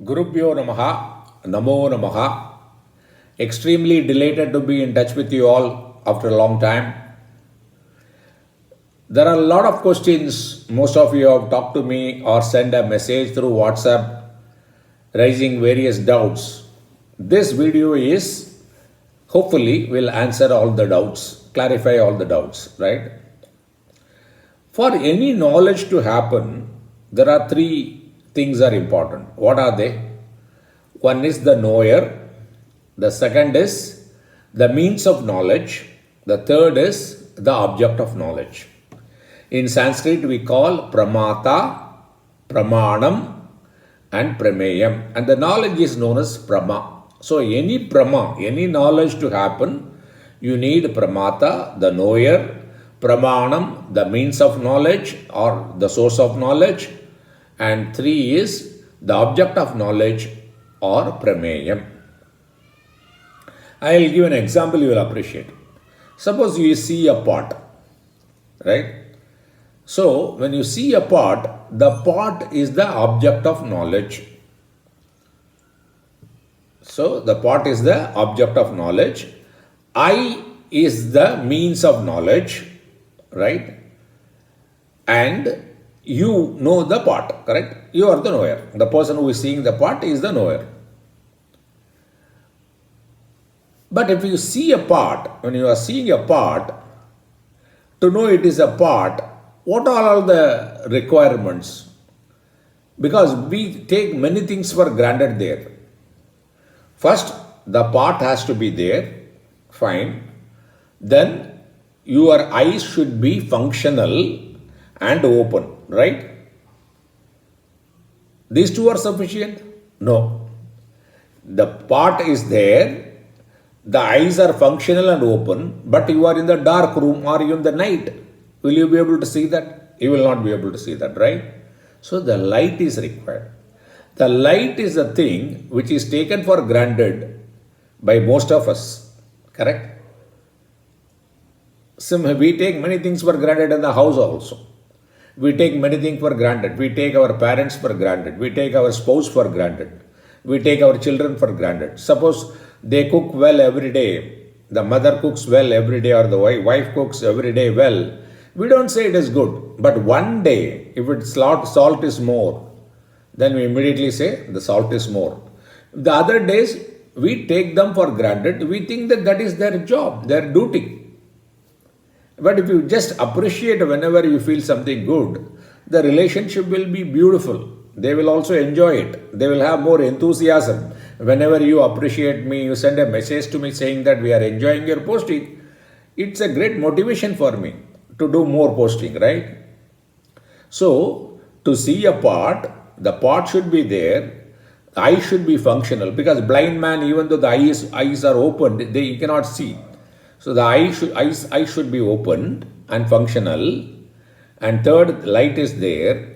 Gurubhyo Namaha, Namo Namaha. Extremely delighted to be in touch with you all after a long time. There are a lot of questions. Most of you have talked to me or sent a message through WhatsApp raising various doubts. This video is hopefully will answer all the doubts, clarify all the doubts, right? For any knowledge to happen, there are three things are important. What are they? One is the knower, the second is the means of knowledge, the third is the object of knowledge. In Sanskrit we call pramata, pramanam and prameyam, and the knowledge is known as prama. So any prama, any knowledge to happen, you need pramata, the knower, pramanam, the means of knowledge or the source of knowledge, and three is the object of knowledge or prameyam. I will give an example you will appreciate. Suppose you see a pot, right? So when you see a pot, the pot is the object of knowledge. So the pot is the object of knowledge. I is the means of knowledge, right? And you know the pot, correct? You are the knower. The person who is seeing the pot is the knower. But if you see a pot, when you are seeing a pot, to know it is a pot, what are all the requirements? Because we take many things for granted there. First, the pot has to be there, fine. Then your eyes should be functional and open, right? These two are sufficient? No. The pot is there, the eyes are functional and open, but you are in the dark room or you in the night. Will you be able to see that? You will not be able to see that, right? So the light is required. The light is a thing which is taken for granted by most of us, correct? We take many things for granted in the house also. We take many things for granted. We take our parents for granted. We take our spouse for granted. We take our children for granted. Suppose they cook well every day. The mother cooks well every day or the wife cooks every day well. We don't say it is good. But one day, if it's salt is more, then we immediately say the salt is more. The other days, we take them for granted. We think that that is their job, their duty. But if you just appreciate whenever you feel something good, the relationship will be beautiful. They will also enjoy it. They will have more enthusiasm. Whenever you appreciate me, you send a message to me saying that we are enjoying your posting, it's a great motivation for me to do more posting, right? So, to see a pot, the pot should be there, the eye should be functional, because blind man, even though the eyes are opened, he cannot see. So the eyes should be opened and functional. And third, light is there.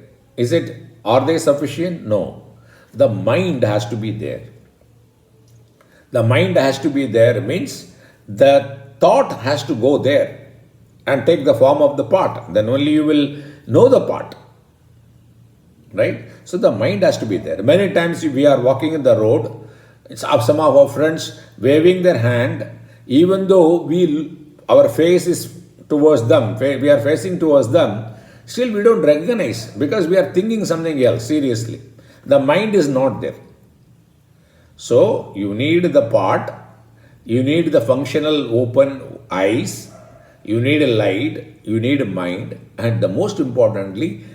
Are they sufficient? No. The mind has to be there. The mind has to be there means the thought has to go there and take the form of the pot. Then only you will know the pot. Right? So the mind has to be there. Many times we are walking in the road, some of our friends waving their hand, even though our face is towards them, we are facing towards them, still we don't recognize because we are thinking something else, seriously. The mind is not there. So you need the pot, you need the functional open eyes, you need a light, you need a mind, and the most importantly,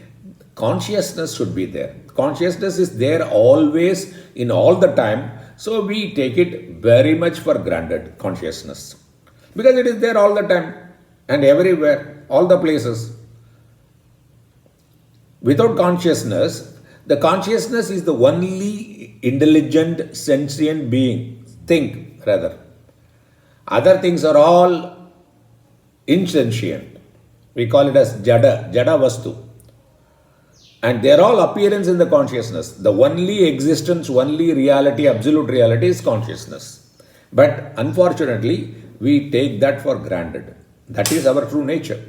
consciousness should be there. Consciousness is there always, in all the time. So we take it very much for granted, consciousness. Because it is there all the time and everywhere, all the places. Without consciousness, the consciousness is the only intelligent, sentient being, rather. Other things are all insentient. We call it as jada vastu. And they are all appearance in the consciousness. The only existence, only reality, absolute reality is consciousness. But unfortunately, we take that for granted. That is our true nature.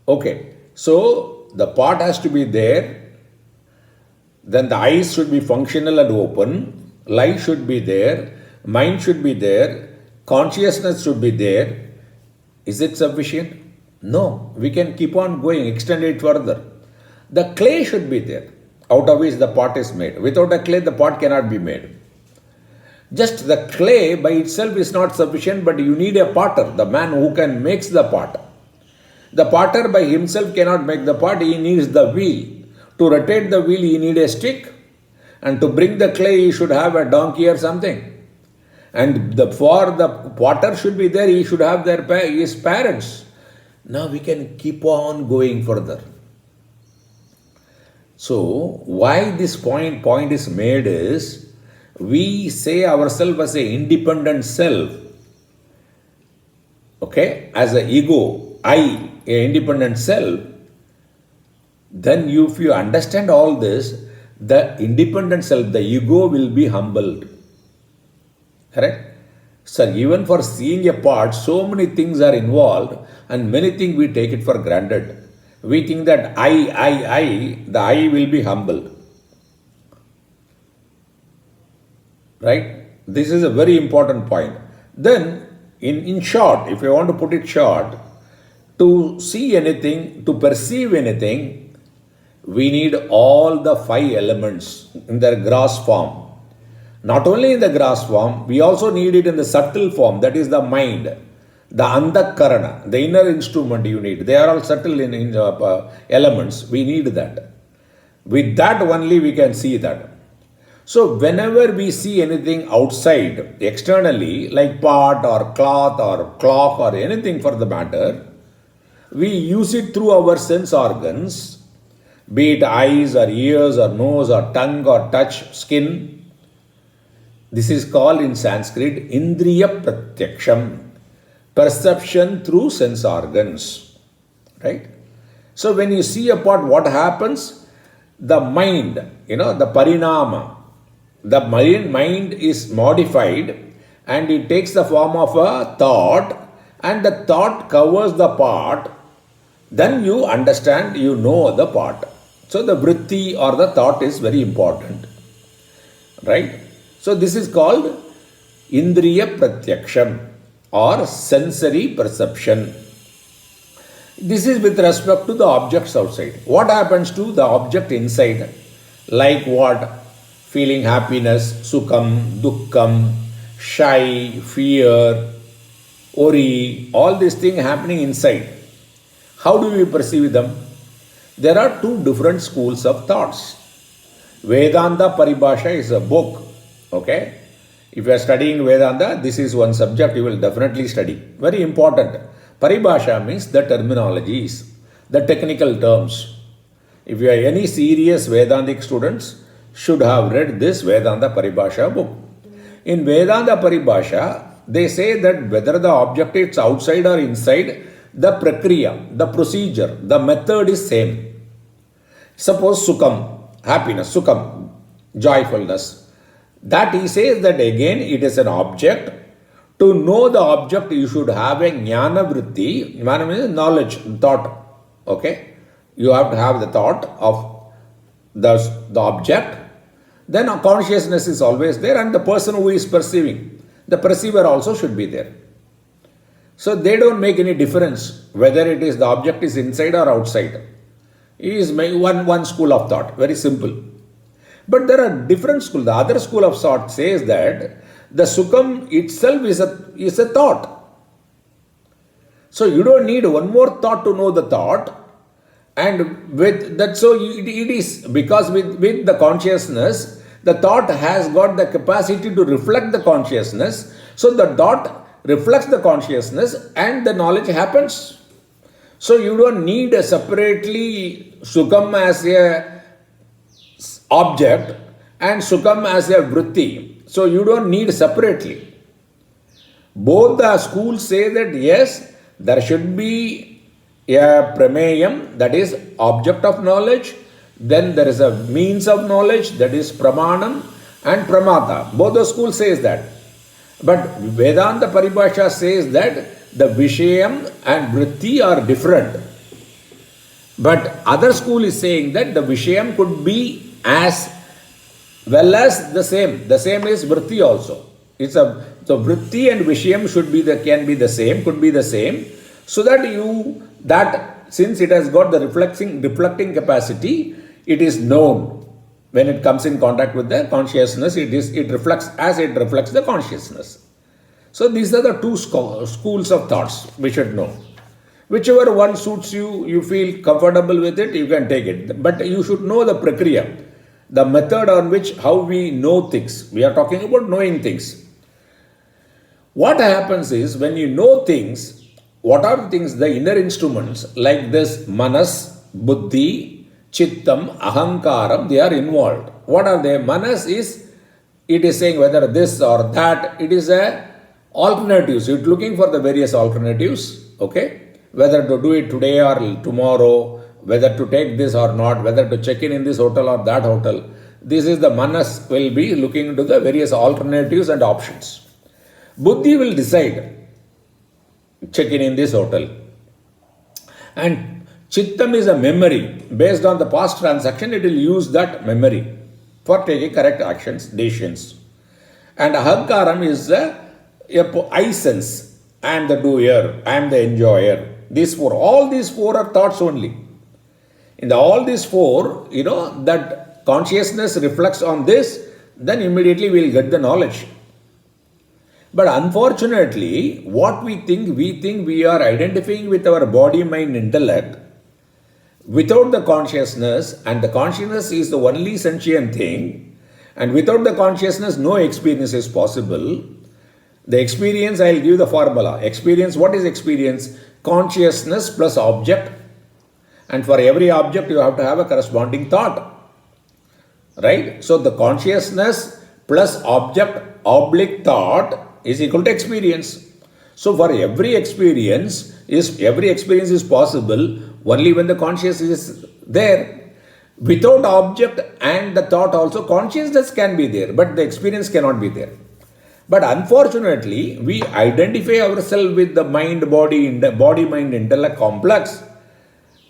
Okay, so the pot has to be there. then the eyes should be functional and open, light should be there, mind should be there, consciousness should be there. Is it sufficient? No, we can keep on going, extend it further. The clay should be there, out of which the pot is made. Without a clay, the pot cannot be made. Just the clay by itself is not sufficient, but you need a potter, the man who can make the pot. The potter by himself cannot make the pot, he needs the wheel. To rotate the wheel, he needs a stick. And to bring the clay, he should have a donkey or something. And for the potter should be there, he should have his parents. Now we can keep on going further. So, why this point is made is, we say ourselves as an independent self, okay, as an ego, I, an independent self. Then if you understand all this, the independent self, the ego will be humbled. Correct? So even for seeing a part, so many things are involved and many things we take it for granted. We think that the I will be humbled. Right? This is a very important point. Then, in short, if you want to put it short, to see anything, to perceive anything, we need all the 5 elements in their gross form. Not only in the gross form, we also need it in the subtle form, that is the mind, the antakarana, the inner instrument you need. They are all subtle in elements. We need that. With that only we can see that. So whenever we see anything outside, externally, like pot or cloth or clock or anything for the matter, we use it through our sense organs, be it eyes or ears or nose or tongue or touch, skin. This is called in Sanskrit Indriya Pratyaksham, perception through sense organs. Right? So when you see a pot, what happens? The mind, the parinama, the mind is modified and it takes the form of a thought, and the thought covers the pot. Then you understand, you know the pot. So the vritti or the thought is very important. Right? So this is called Indriya Pratyaksham or sensory perception. This is with respect to the objects outside. What happens to the object inside? Like what? Feeling happiness, sukham, dukkham, shy, fear, worry, all these things happening inside. How do we perceive them? There are 2 different schools of thoughts. Vedanta Paribhasha is a book. Okay? If you are studying Vedanta, this is one subject you will definitely study. Very important. Paribhasha means the terminologies, the technical terms. If you are any serious Vedantic students, should have read this Vedanta Paribhasha book. In Vedanta Paribhasha, they say that whether the object is outside or inside, the prakriya, the procedure, the method is same. Suppose sukham, happiness, sukham, joyfulness. That he says that again it is an object. To know the object, you should have a jnana vritti. Jnana means knowledge, thought. Okay? You have to have the thought of the object. Then a consciousness is always there, and the person who is perceiving, the perceiver also should be there. So they don't make any difference whether it is the object is inside or outside. It is one school of thought, very simple. But there are different schools. The other school of thought says that the sukham itself is a thought. So you don't need one more thought to know the thought. And with that, so it is because with the consciousness, the thought has got the capacity to reflect the consciousness. So the thought reflects the consciousness and the knowledge happens. So you don't need separately sukham as a object and sukham as a vritti. So you don't need separately. Both the schools say that yes, there should be a prameyam, that is object of knowledge. Then there is a means of knowledge, that is pramanam and pramata. Both the schools says that. But Vedanta Paribhasha says that the vishayam and vritti are different. But other school is saying that the vishayam could be as well as the same. The same is vritti also. It's a so vritti and vishayam should be can be the same, could be the same, so that since it has got the reflecting capacity, it is known when it comes in contact with the consciousness. It reflects as it reflects the consciousness. So these are the two schools of thoughts we should know. Whichever one suits you, you feel comfortable with it, you can take it. But you should know the prakriya, the method on which how we know things. We are talking about knowing things. What happens is when you know things, what are the things, the inner instruments like this manas, buddhi, chittam, ahankaram, they are involved. What are they? Manas is, it is saying whether this or that, it is a alternatives. It's looking for the various alternatives, okay? Whether to do it today or tomorrow, whether to take this or not, whether to check in this hotel or that hotel. This is the manas will be looking into the various alternatives and options. Buddhi will decide, check in this hotel. And chittam is a memory. Based on the past transaction, it will use that memory for taking correct actions, decisions. And ahankaram is I sense, I am the doer, I am the enjoyer. All these four are thoughts only. In all these four, that consciousness reflects on this, then immediately we will get the knowledge. But unfortunately, what we think we are identifying with our body, mind, intellect without the consciousness, and the consciousness is the only sentient thing, and without the consciousness, no experience is possible. The experience, I will give the formula. Experience, what is experience? Consciousness plus object. And for every object, you have to have a corresponding thought. Right? So the consciousness plus object oblique thought is equal to experience. So for every experience is possible only when the consciousness is there. Without object and the thought also, consciousness can be there, but the experience cannot be there. But unfortunately, we identify ourselves with the body, mind, intellect complex,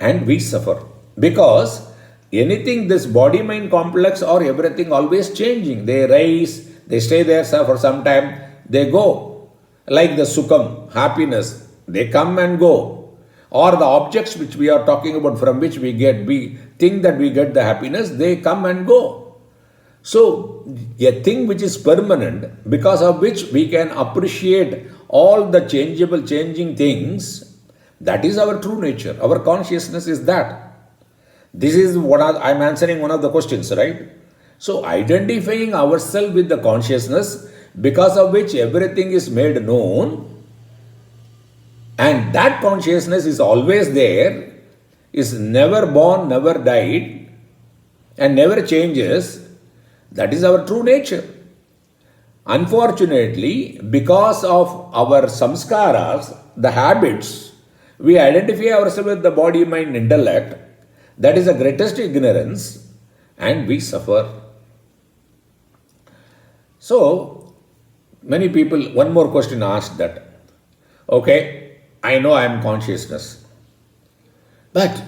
and we suffer. Because anything, this body, mind complex or everything always changing. They rise, they stay there for some time, they go. Like the sukham, happiness, they come and go. Or the objects which we are talking about, from which we think that we get the happiness, they come and go. So, a thing which is permanent, because of which we can appreciate all the changing things, that is our true nature. Our consciousness is that. This is what I'm answering one of the questions, right? So, identifying ourselves with the consciousness, because of which everything is made known, and that consciousness is always there, is never born, never died, and never changes. That is our true nature. Unfortunately, because of our samskaras, the habits, we identify ourselves with the body, mind, intellect. That is the greatest ignorance, and we suffer. So, many people, one more question asked that, okay, I know I am consciousness, but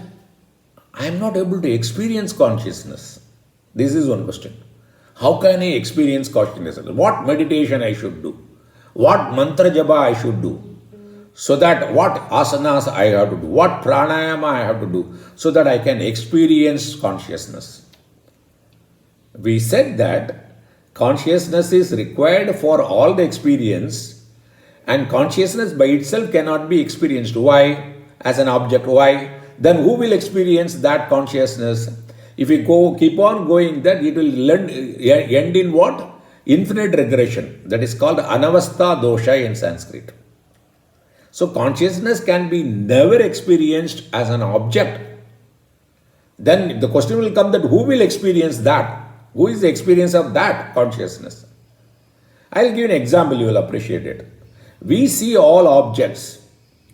I am not able to experience consciousness. This is one question. How can I experience consciousness? What meditation I should do? What mantra japa I should do? So that what asanas I have to do? What pranayama I have to do? So that I can experience consciousness. We said that consciousness is required for all the experience, and consciousness by itself cannot be experienced. Why? As an object. Why? Then who will experience that consciousness? If we keep on going, that it will end in what? Infinite regression. That is called anavastha dosha in Sanskrit. So consciousness can be never experienced as an object. Then the question will come that who will experience that? Who is the experience of that consciousness? I will give an example, you will appreciate it. We see all objects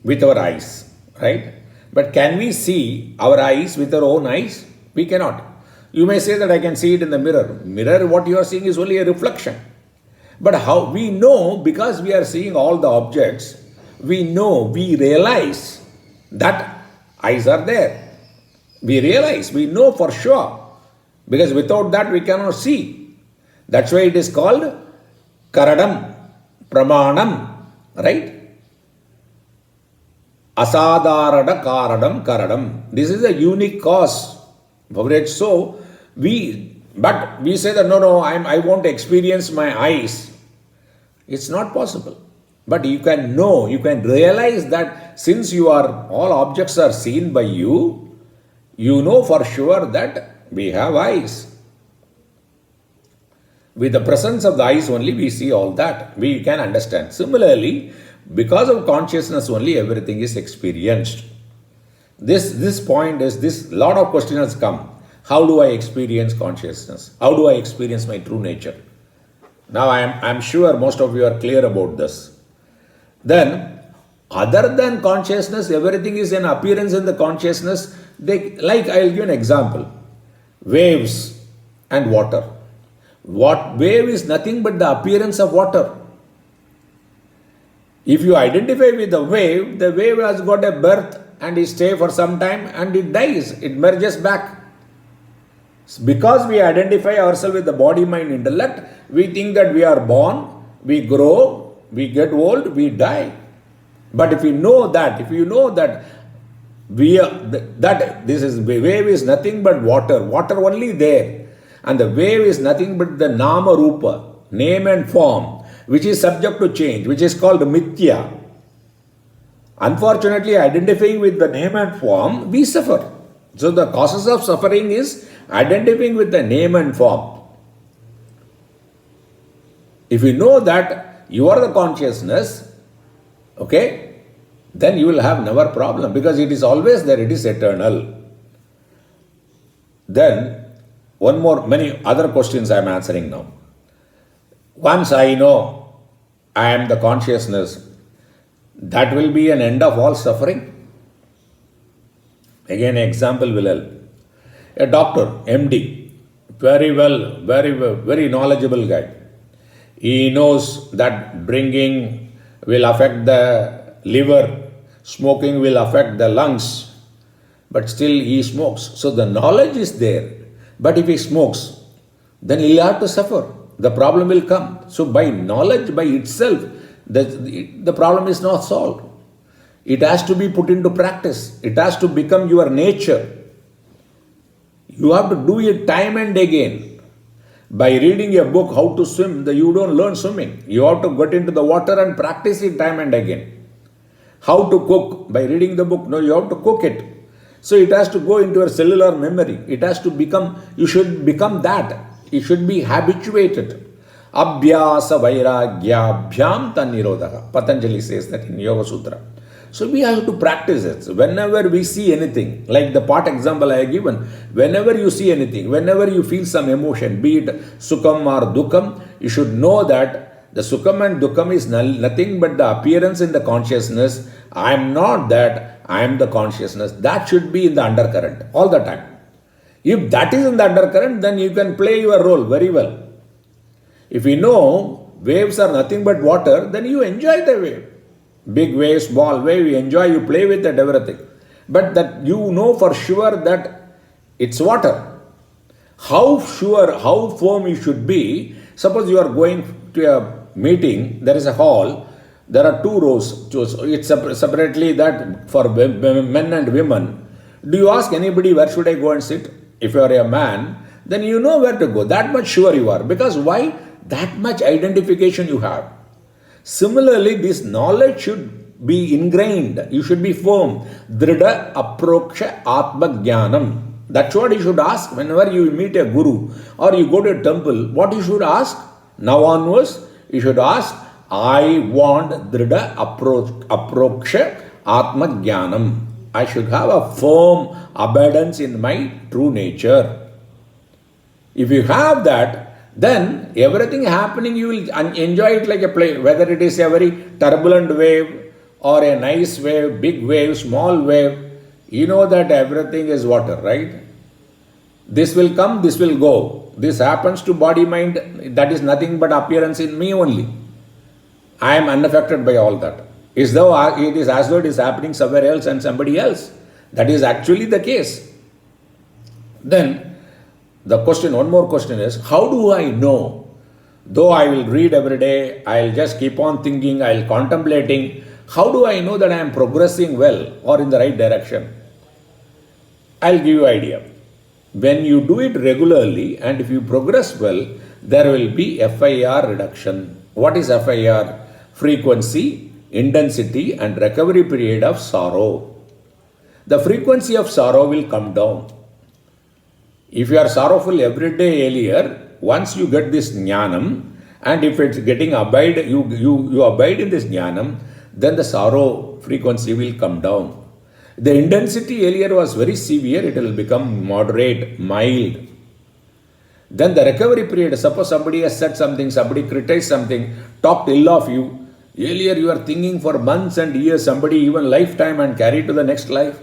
with our eyes, right? But can we see our eyes with our own eyes? We cannot. You may say that I can see it in the mirror. Mirror, what you are seeing is only a reflection. But how we know, because we are seeing all the objects, we realize that eyes are there. We know for sure. Because without that we cannot see. That's why it is called karadam, pramanam, right? Asadharada karadam karadam. This is a unique cause. So we say that no, I want to experience my eyes. It's not possible. But you can know, you can realize that since all objects are seen by you, you know for sure that we have eyes. With the presence of the eyes only we see all that. We can understand. Similarly, because of consciousness only everything is experienced. This point is, this lot of questions has come. How do I experience consciousness? How do I experience my true nature? Now I'm sure most of you are clear about this. Then, other than consciousness, everything is an appearance in the consciousness. I'll give an example. Waves and water. Wave is nothing but the appearance of water. If you identify with the wave has got a birth and it stays for some time and it dies, it merges back. Because we identify ourselves with the body, mind, intellect, we think that we are born, we grow, we get old, we die. But if you know that this is wave is nothing but water only there, and the wave is nothing but the nama rupa, name and form, which is subject to change, which is called mithya. Unfortunately, identifying with the name and form, we suffer. So the causes of suffering is identifying with the name and form. If you know that you are the consciousness, okay, then you will have never problem, because it is always there, it is eternal. Then, many other questions I am answering now. Once I know I am the consciousness, that will be an end of all suffering. Again, example will help. A doctor, MD, very knowledgeable guy. He knows that drinking will affect the liver, smoking will affect the lungs, but still he smokes. So the knowledge is there. But if he smokes, then he'll have to suffer. The problem will come. So by knowledge by itself, the problem is not solved. It has to be put into practice. It has to become your nature. You have to do it time and again. By reading a book, how to swim, you don't learn swimming. You have to get into the water and practice it time and again. How to cook? By reading the book. No, you have to cook it. So it has to go into your cellular memory. It has to become, you should become that. You should be habituated. Abhyasa vairagyabhyam tannirodha. Patanjali says that in Yoga Sutra. So we have to practice it. Whenever we see anything, like the pot example I have given, whenever you see anything, whenever you feel some emotion, be it sukham or dukkam, you should know that the sukham and dukkam is nothing but the appearance in the consciousness. I am not that, I am the consciousness. That should be in the undercurrent all the time. If that is in the undercurrent, then you can play your role very well. If you know waves are nothing but water, then you enjoy the wave. Big wave, small wave, you enjoy, you play with it, everything. But that you know for sure that it's water. How sure, how firm you should be. Suppose you are going to a meeting, there is a hall, there are two rows. It's separately that for men and women. Do you ask anybody, where should I go and sit? If you are a man, then you know where to go. That much sure you are. Because why? That much identification you have. Similarly, this knowledge should be ingrained. You should be firm. Drida aproksha atma jnanam. That's what you should ask whenever you meet a guru or you go to a temple. What you should ask? Now onwards, you should ask, I want drida aproksha atma jnanam. I should have a firm abidance in my true nature. If you have that, then everything happening, you will enjoy it like a play. Whether it is a very turbulent wave or a nice wave, big wave, small wave, you know that everything is water, right? This will come, this will go. This happens to body, mind. That is nothing but appearance in me only. I am unaffected by all that. It is as though it is happening somewhere else and somebody else. That is actually the case. Then, The question, one more question is, how do I know? Though I will read every day, I'll just keep on thinking, I'll contemplating. How do I know that I am progressing well or in the right direction? I'll give you an idea. When you do it regularly and if you progress well, there will be FIR reduction. What is FIR? Frequency, intensity, and recovery period of sorrow. The frequency of sorrow will come down. If you are sorrowful every day earlier, once you get this jnanam, and if it's getting you abide in this jnanam, then the sorrow frequency will come down. The intensity earlier was very severe, it will become moderate, mild. Then the recovery period, suppose somebody has said something, somebody criticized something, talked ill of you. Earlier you are thinking for months and years, somebody even lifetime and carry to the next life.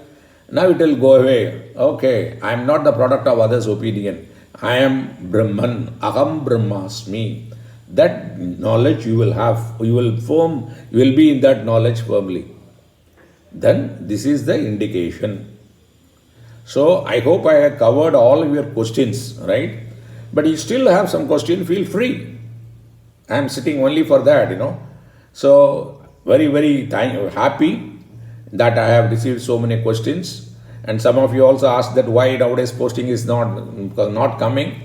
Now it will go away. Okay, I am not the product of others' opinion. I am Brahman, Aham Brahmasmi. That knowledge you will have, you will be in that knowledge firmly. Then this is the indication. So I hope I have covered all of your questions, right? But you still have some question, feel free. I am sitting only for that. So very, very happy that I have received so many questions. And some of you also asked that why nowadays posting is not coming.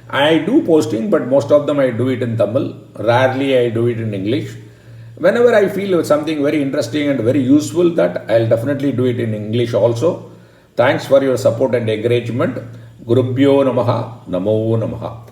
I do posting, but most of them I do it in Tamil. Rarely I do it in English. Whenever I feel something very interesting and very useful, that I'll definitely do it in English also. Thanks for your support and encouragement. Gurubhyo Namaha, Namo Namaha.